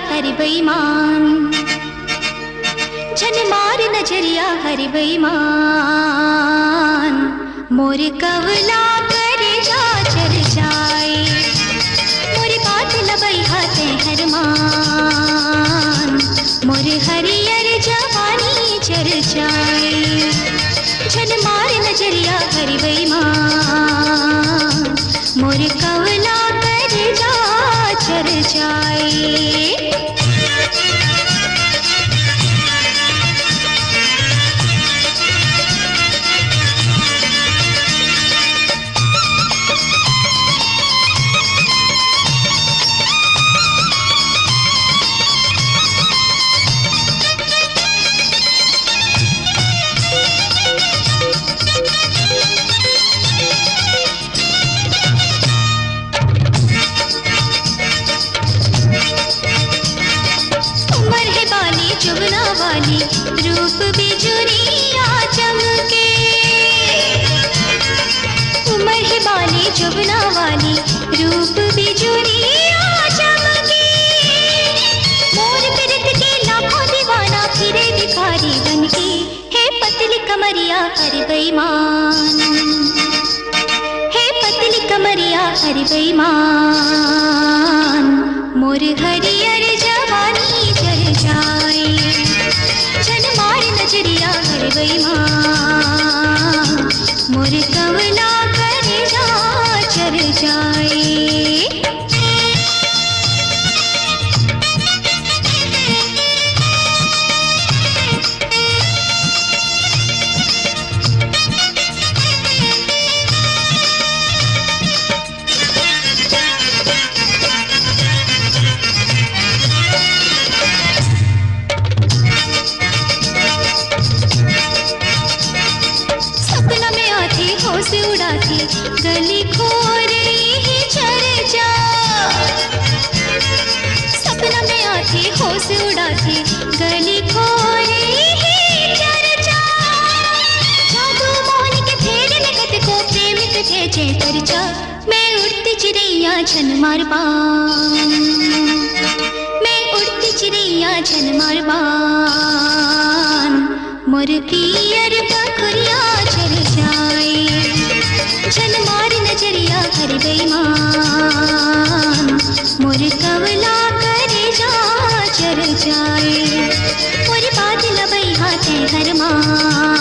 हरि बेईमान, झन मार नजरिया हरि बेईमान, मोर कवला करे जा चर जाए, मोर बात लबई हाथे हरमान, मोर हरियर जवानी चर जाए, झन मार नजरिया हरि बेईमान, मोर कवला करे जा चर जाए। चुबना वाली रूप बिजुरिया चमके, उमर है बाली चुबना वाली रूप बिजुरिया चमके, मोर पिरत के लाखों दीवाना फिरे भिखारी बनके, है पतली कमरिया हरि बेईमान, है पतली कमरिया हरि बेईमान, मोर हरियर जवानी चल जाए, झन मार नजरिया हरि बेईमान, मोर कवला करे जा चर जाए। होश उड़ाती गली खो रही है चर्चा, सपना में आती होश उड़ाती गली खो रही है चर्चा, जादू मोहन के फेरे में कत को प्रेमित भेजे चर्चा, मैं उड़ती चिड़ैया छन मार बान, मैं उड़ती चिड़ैया छन मार बान, मोर पियर बखरिया चल जाए, झन मार नजरिया हरि बेईमान, मोर कवला करे जा चर जाए, मोर बात लबई हाथे हरमान।